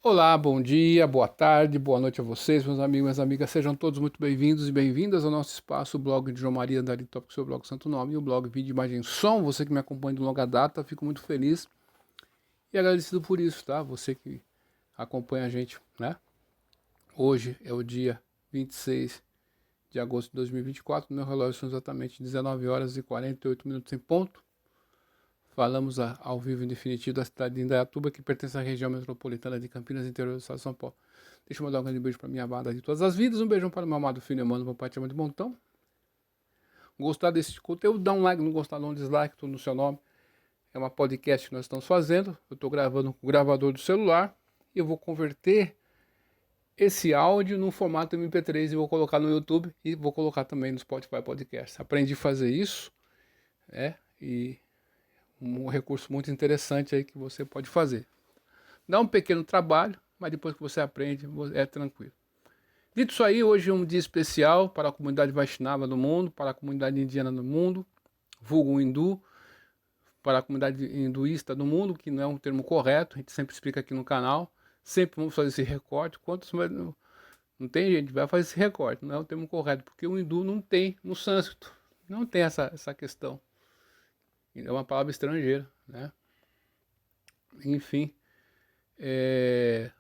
Olá, bom dia, boa tarde, boa noite a vocês, meus amigos e minhas amigas. Sejam todos muito bem-vindos e bem-vindas ao nosso espaço, o blog de João Maria Andari Top, seu blog Santo Nome, e o blog Vídeo, Imagem e Som. Você que me acompanha de longa data, fico muito feliz e agradecido por isso, tá? Você que acompanha a gente, né? Hoje é o dia 26 de agosto de 2024, no meu relógio são exatamente 19 horas e 48 minutos em ponto. Falamos ao vivo em definitivo da cidade de Indaiatuba, que pertence à região metropolitana de Campinas, interior do estado de São Paulo. Deixa eu mandar um grande beijo para minha amada de todas as vidas. Um beijão para o meu amado filho, mano, meu pai te ama de montão. Gostar desse conteúdo, dá um like, não gostar, dá um dislike, tudo no seu nome. É uma podcast que nós estamos fazendo. Eu estou gravando com o gravador do celular e eu vou converter esse áudio num formato MP3 e vou colocar no YouTube e vou colocar também no Spotify Podcast. Aprendi a fazer isso, e um recurso muito interessante aí que você pode fazer. Dá um pequeno trabalho, mas depois que você aprende, é tranquilo. Dito isso aí, hoje é um dia especial para a comunidade Vaishnava no mundo, para a comunidade indiana no mundo, vulgo hindu, para a comunidade hinduísta no mundo, que não é um termo correto, a gente sempre explica aqui no canal, sempre vamos fazer esse recorte. Quantos não tem gente, vai fazer esse recorte, não é um termo correto, porque o hindu não tem no sânscrito, não tem essa questão. É uma palavra estrangeira, né? Enfim,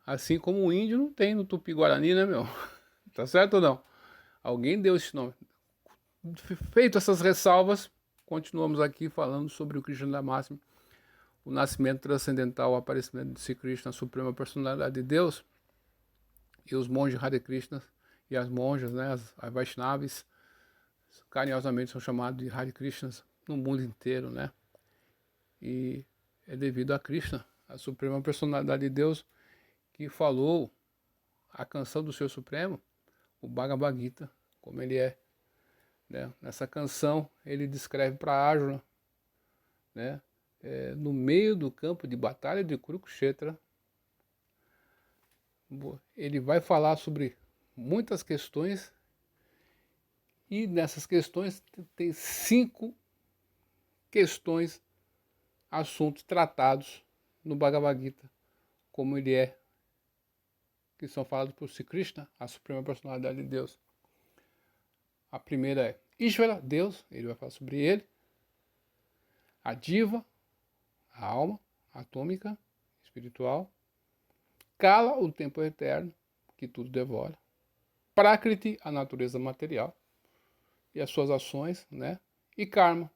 assim como o índio não tem no Tupi-Guarani, né, meu? Tá certo ou não? Alguém deu esse nome. Feito essas ressalvas, continuamos aqui falando sobre o Krishna Máximo, o nascimento transcendental, o aparecimento de Sri Krishna, a suprema personalidade de Deus, e os monges Hare Krishna e as monjas, né, as Vaishnavis, carinhosamente são chamados de Hare Krishnas no mundo inteiro, né? E é devido a Krishna, a suprema personalidade de Deus, que falou a canção do Seu Supremo, o Bhagavad Gita, como ele é, né? Nessa canção ele descreve para Arjuna, né? No meio do campo de batalha de Kurukshetra, ele vai falar sobre muitas questões, e nessas questões tem 5 questões, assuntos tratados no Bhagavad Gita, como ele é, que são falados por Sri Krishna, a suprema personalidade de Deus. A primeira é Ishvara, Deus, ele vai falar sobre ele. A Diva, a alma atômica, espiritual. Kala, o tempo eterno, que tudo devora. Prakriti, a natureza material e as suas ações, né? E Karma,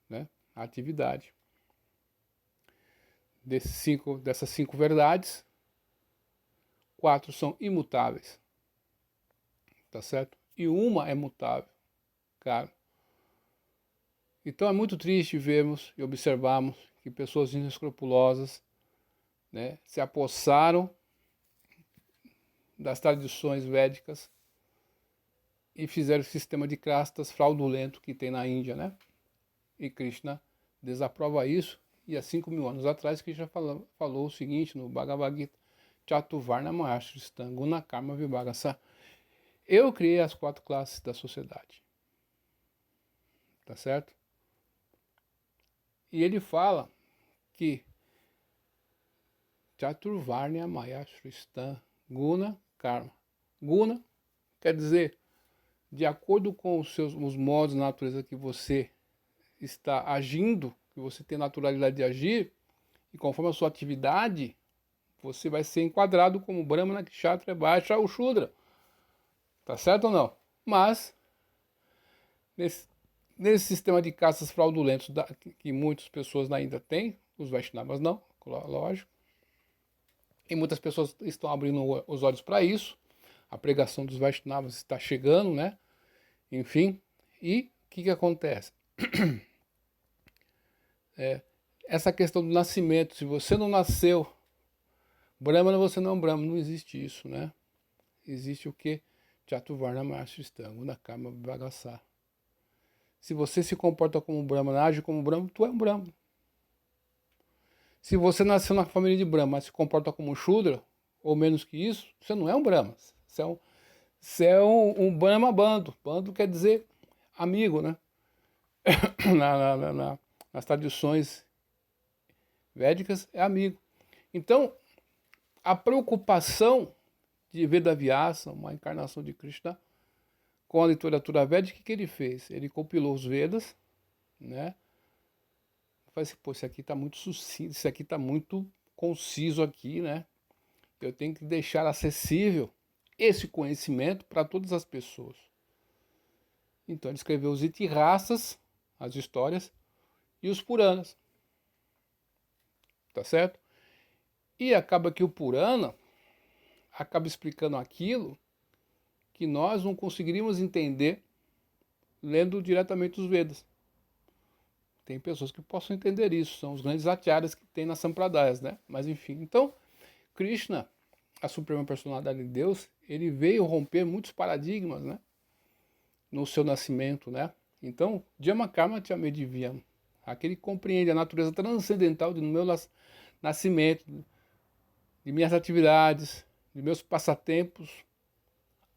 né? A atividade. Dessas 5 verdades, 4 são imutáveis, tá certo? E uma é mutável, cara. Então é muito triste vermos e observarmos que pessoas inescrupulosas, né, se apossaram das tradições védicas e fizeram o sistema de castas fraudulento que tem na Índia, né? E Krishna desaprova isso. E há 5.000 anos atrás Krishna falou o seguinte no Bhagavad Gita: Chatuvarna Mahashristha Guna Karma Vibhagasa. Eu criei as 4 classes da sociedade. Tá certo? E ele fala que Chaturvarnya Mahashristha Guna Karma. Guna quer dizer, de acordo com os modos de natureza que você está agindo, que você tem naturalidade de agir, e conforme a sua atividade, você vai ser enquadrado como Brahmana, Kshatriya, Vaishya ou Shudra. Tá certo ou não? Mas, nesse sistema de castas fraudulentos que muitas pessoas ainda têm, os Vaishnavas não, lógico, e muitas pessoas estão abrindo os olhos para isso, a pregação dos Vaishnavas está chegando, né? Enfim, e o que acontece? Essa questão do nascimento, se você não nasceu Brahmana, você não é um Brahmana, não existe isso, né? Existe o que? Chatuvarna Mahashristha Guna Karma Vibhagasa. Se você se comporta como Brahmana, age como Brahmana, tu é um Brahmana. Se você nasceu na família de Brahma, mas se comporta como Shudra, ou menos que isso, você não é um Brahma. Você é um Brahma bando. Bando quer dizer amigo, né? Nas tradições védicas é amigo. Então, a preocupação de Veda Vyasa, uma encarnação de Krishna, com a literatura védica, o que ele fez? Ele compilou os Vedas, né? Faz assim, pô, isso aqui está muito sucinto, isso aqui está muito conciso aqui, né? Eu tenho que deixar acessível esse conhecimento para todas as pessoas. Então ele escreveu os Itirasas, as histórias, e os Puranas. Tá certo? E acaba que o Purana acaba explicando aquilo que nós não conseguiríamos entender lendo diretamente os Vedas. Tem pessoas que possam entender isso, são os grandes acharyas que tem nas Sampradayas, né? Mas enfim, então, Krishna, a suprema personalidade de Deus, ele veio romper muitos paradigmas, né? No seu nascimento, né? Então, Dhyamakarma Chamedivyam, aquele que compreende a natureza transcendental do meu nascimento, de minhas atividades, de meus passatempos,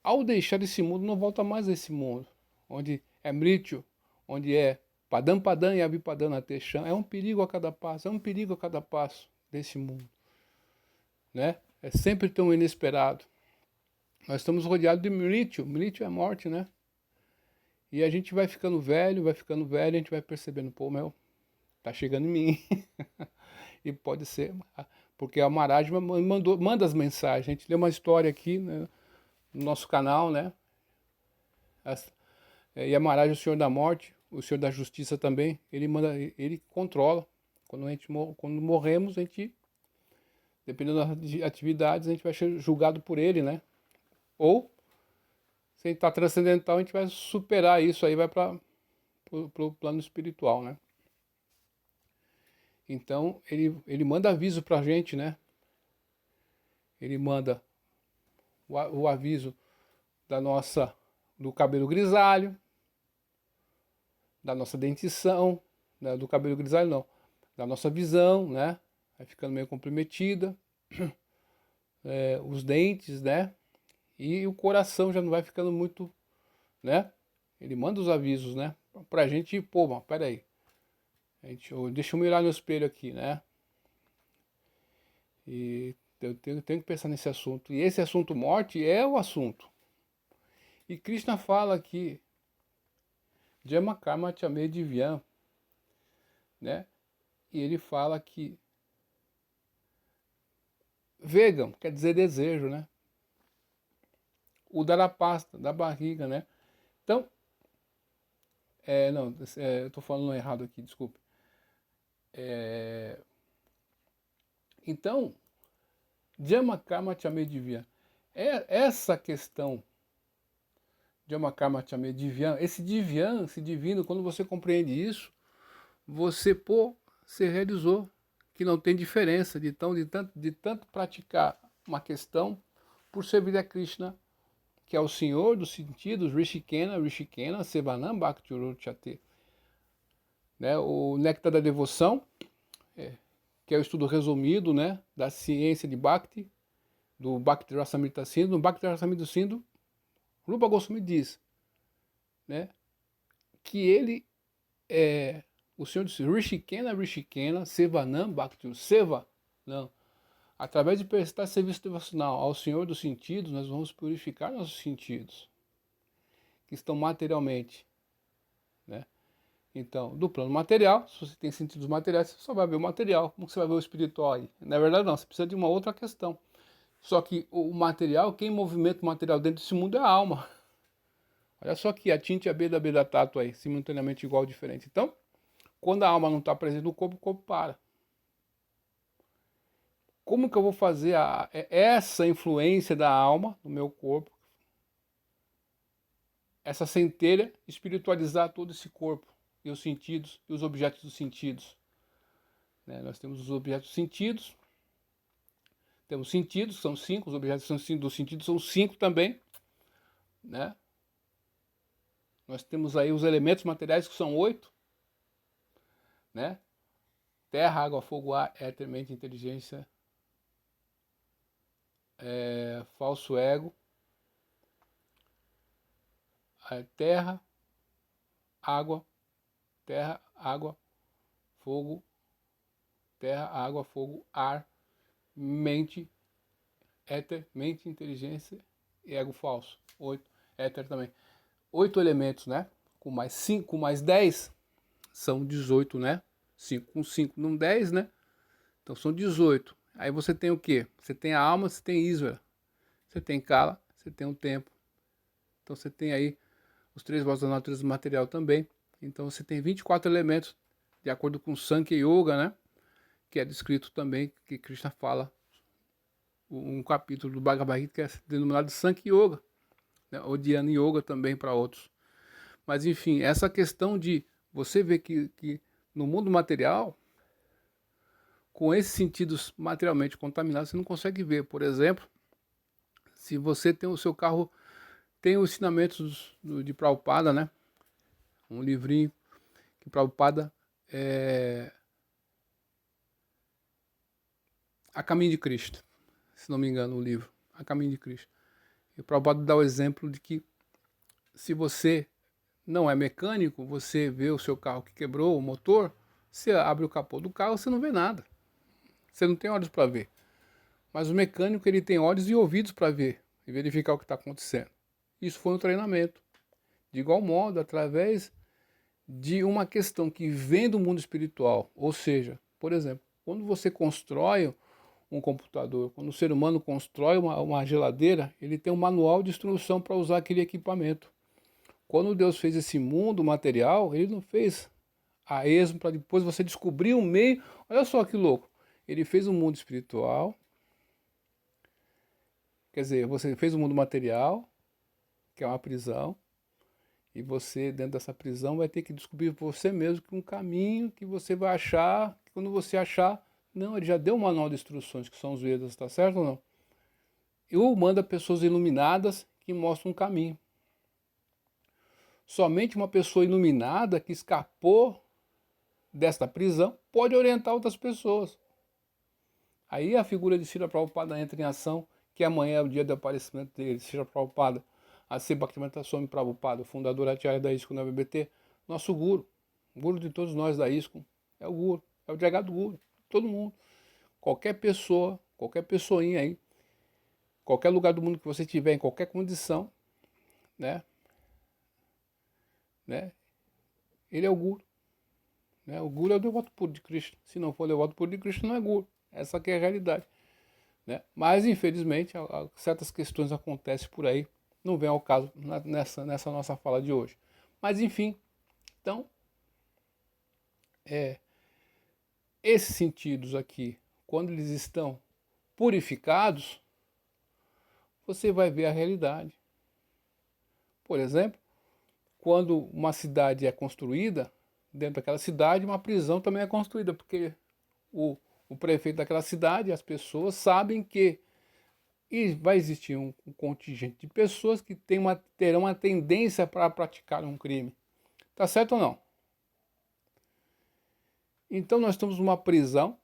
ao deixar esse mundo, não volta mais a esse mundo, onde é Mrityu, onde é Padam Padam e Avipadana Techam. É um perigo a cada passo, é um perigo a cada passo desse mundo, né? É sempre tão inesperado. Nós estamos rodeados de Mrityu. Mrityu é morte, né? E a gente vai ficando velho, a gente vai percebendo, pô, meu, tá chegando em mim. E pode ser, porque a Maharajma manda as mensagens. A gente lê uma história aqui, né, no nosso canal, né? E a Maharaj, o Senhor da Morte, o Senhor da Justiça também, ele manda, ele controla. Quando morremos, a gente, dependendo das atividades, a gente vai ser julgado por ele, né? Ou, se a gente está transcendental, a gente vai superar isso aí, vai para o plano espiritual, né? Então, ele manda aviso pra gente, né? Ele manda o aviso do cabelo grisalho, da nossa dentição, né? Do cabelo grisalho não, da nossa visão, né? Vai ficando meio comprometida, os dentes, né? E o coração já não vai ficando muito, né? Ele manda os avisos, né? Pra gente, pô, mas peraí. Deixa eu me olhar no espelho aqui, né? E eu tenho que pensar nesse assunto. E esse assunto morte é o assunto. E Krishna fala aqui, Jama Karma Chame Divyam, né? E ele fala que vegan quer dizer desejo, né? O da pasta, da barriga, né? Então, não, eu tô falando errado aqui, desculpe. Então, Jama Karma Chame Divyam, essa questão Jama Karma Chame Divyam, esse Divyam, esse divino, quando você compreende isso, você, pô, se realizou, que não tem diferença de tanto praticar uma questão por servir a Krishna, que é o Senhor dos sentidos, Rishikena, Sevanam Bhakti Uruchate. Né? O Néctar da Devoção, que é o estudo resumido, né, da ciência de Bhakti, do Bhakti Rasamrita Sindhu. No Bhakti Rasamrita Sindhu, Rupa Goswami diz, né, que ele é o Senhor disse Rishikena, Sevanam Bhakti, Seva, não. Através de prestar serviço devocional ao Senhor dos sentidos, nós vamos purificar nossos sentidos, que estão materialmente, né? Então, do plano material, se você tem sentidos materiais, você só vai ver o material. Como você vai ver o espiritual aí? Na verdade, não, você precisa de uma outra questão. Só que o material, quem movimenta o material dentro desse mundo é a alma. Olha só aqui, a tinta e a beda tato aí, simultaneamente igual ou diferente. Então, quando a alma não está presente no corpo, o corpo para. Como que eu vou fazer essa influência da alma no meu corpo, essa centelha, espiritualizar todo esse corpo e os sentidos e os objetos dos sentidos? Né? Nós temos os objetos dos sentidos, temos sentidos, são 5, os objetos dos sentidos são 5 também, né? Nós temos aí os elementos materiais que são 8, né? Terra, água, fogo, ar, éter, mente, inteligência, falso ego, terra, água, fogo, terra, água, fogo, ar, mente Éter, mente, inteligência e ego falso. 8. Éter também. 8 elementos, né? Com mais 5, mais 10, são 18, né? 5 com 5, não 10, né? Então são 18. Aí você tem o quê? Você tem a alma, você tem Ísvera. Você tem Kala, você tem o tempo. Então você tem aí os 3 votos da natureza material também. Então você tem 24 elementos, de acordo com o Sankhya Yoga, né? Que é descrito também, que Krishna fala, um capítulo do Bhagavad Gita que é denominado Sankhya Yoga, né? Ou Dhyana Yoga também para outros. Mas enfim, essa questão de você ver que no mundo material, com esses sentidos materialmente contaminados, você não consegue ver. Por exemplo, se você tem o seu carro, tem os ensinamentos de Prabhupada, né? Um livrinho que Prabhupada é A Caminho de Cristo, se não me engano, o livro, A Caminho de Cristo. E o Prabhupada dá o exemplo de que se você não é mecânico, você vê o seu carro que quebrou o motor, você abre o capô do carro, você não vê nada. Você não tem olhos para ver. Mas o mecânico, ele tem olhos e ouvidos para ver e verificar o que está acontecendo. Isso foi um treinamento. De igual modo, através de uma questão que vem do mundo espiritual. Ou seja, por exemplo, quando você constrói um computador, quando o ser humano constrói uma geladeira, ele tem um manual de instrução para usar aquele equipamento. Quando Deus fez esse mundo material, ele não fez a esmo para depois você descobrir um meio. Olha só que louco. Ele fez um mundo espiritual. Quer dizer, você fez um mundo material, que é uma prisão, e você, dentro dessa prisão, vai ter que descobrir você mesmo que um caminho que você vai achar, que quando você achar, não, ele já deu um manual de instruções, que são os Vedas, tá certo ou não? Ou manda pessoas iluminadas que mostram um caminho. Somente uma pessoa iluminada que escapou desta prisão pode orientar outras pessoas. Aí a figura de Srila Prabhupada entra em ação, que amanhã é o dia do aparecimento dele. Srila Prabhupada, Assi Bhaktivedanta Swami Prabhupada, fundador acharya da ISKCON na BBT, nosso guru, guru de todos nós da ISKCON, é o guru, é o Jagad Guru, todo mundo. Qualquer pessoa, qualquer pessoinha aí, qualquer lugar do mundo que você tiver, em qualquer condição, né? Ele é o guru. Né? O guru é o devoto puro de Cristo. Se não for devoto puro de Cristo, não é guru. Essa que é a realidade. Né? Mas, infelizmente, certas questões acontecem por aí. Não vem ao caso nessa nossa fala de hoje. Mas, enfim, então, esses sentidos aqui, quando eles estão purificados, você vai ver a realidade. Por exemplo, quando uma cidade é construída, dentro daquela cidade, uma prisão também é construída, porque o prefeito daquela cidade, as pessoas sabem que vai existir um contingente de pessoas que terão uma tendência para praticar um crime. Tá certo ou não? Então nós estamos numa prisão,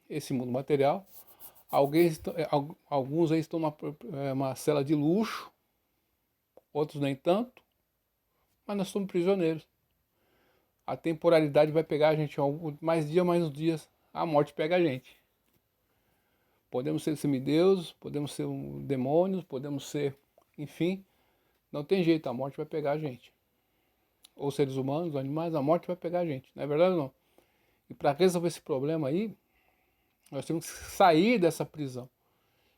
esse mundo material. Alguns aí estão numa cela de luxo, outros nem tanto, mas nós somos prisioneiros. A temporalidade vai pegar a gente, mais dia, mais uns dias, a morte pega a gente. Podemos ser semideuses, podemos ser demônios, podemos ser, enfim, não tem jeito, a morte vai pegar a gente. Ou seres humanos, animais, a morte vai pegar a gente, não é verdade ou não? E para resolver esse problema aí, nós temos que sair dessa prisão.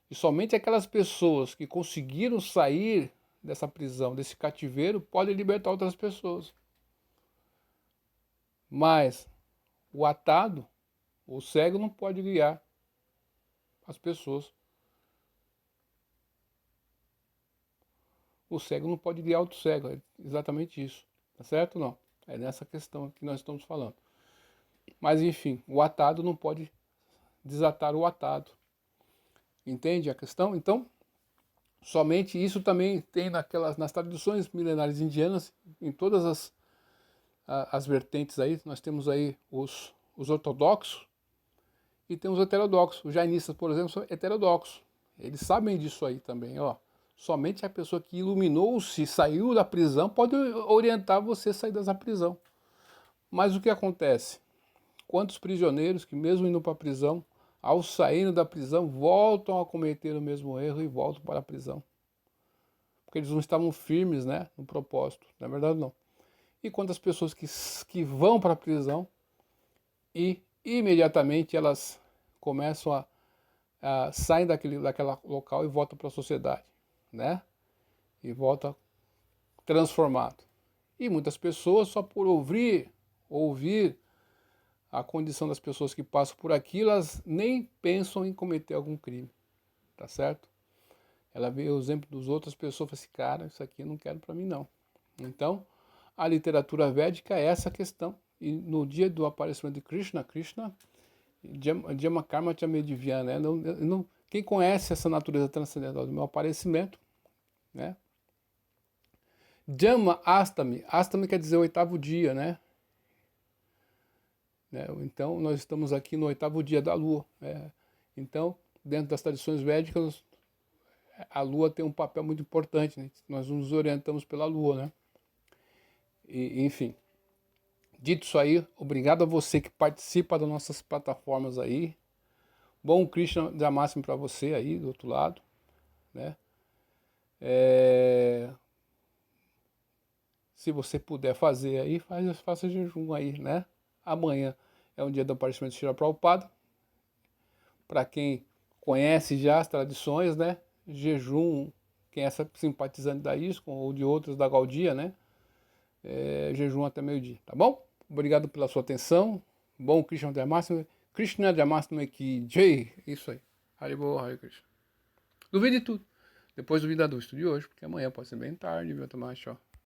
E somente aquelas pessoas que conseguiram sair dessa prisão, desse cativeiro, podem libertar outras pessoas. Mas o atado, o cego, não pode guiar as pessoas. O cego não pode guiar outro cego, é exatamente isso. Tá certo ou não? É nessa questão que nós estamos falando. Mas enfim, o atado não pode desatar o atado. Entende a questão? Então, somente isso também tem nas tradições milenares indianas, em todas as vertentes aí. Nós temos aí os ortodoxos e temos os heterodoxos. Os jainistas, por exemplo, são heterodoxos. Eles sabem disso aí também, ó. Somente a pessoa que iluminou-se, saiu da prisão, pode orientar você a sair dessa prisão. Mas o que acontece? Quantos prisioneiros que mesmo indo para a prisão, ao saírem da prisão, voltam a cometer o mesmo erro e voltam para a prisão. Porque eles não estavam firmes, né, no propósito. Na verdade, não. E quantas pessoas que vão para a prisão e imediatamente elas começam a saem daquela local e voltam para a sociedade, né? E voltam transformado. E muitas pessoas, só por ouvir a condição das pessoas que passam por aqui, elas nem pensam em cometer algum crime, tá certo? Ela vê o exemplo dos outras pessoas e fala assim, cara, isso aqui eu não quero para mim não. Então, a literatura védica é essa questão. E no dia do aparecimento de Krishna, Jama Karma Chamedivya, né? Quem conhece essa natureza transcendental do meu aparecimento, né? Jama Astami, Astami quer dizer o oitavo dia, né? Então, nós estamos aqui no oitavo dia da Lua. Então, dentro das tradições védicas, a Lua tem um papel muito importante, né? Nós nos orientamos pela Lua, né? Enfim, dito isso aí, obrigado a você que participa das nossas plataformas aí. Bom Krishna Jamáximo para você aí do outro lado, né? Se você puder fazer aí, faça jejum aí, né? Amanhã é um dia do aparecimento de Srila Prabhupada. Para quem conhece já as tradições, né? Jejum, quem é simpatizante da ISKCON ou de outras da Gaudia, né? Jejum até meio-dia, tá bom? Obrigado pela sua atenção. Bom Krishna Jamáximo. Krishna Jamáximo aqui. Jai. Isso aí. Haribo, Hare Krishna. Duvide tudo. Depois duvida do estudo de hoje, porque amanhã pode ser bem tarde, viu? Tomar tchau.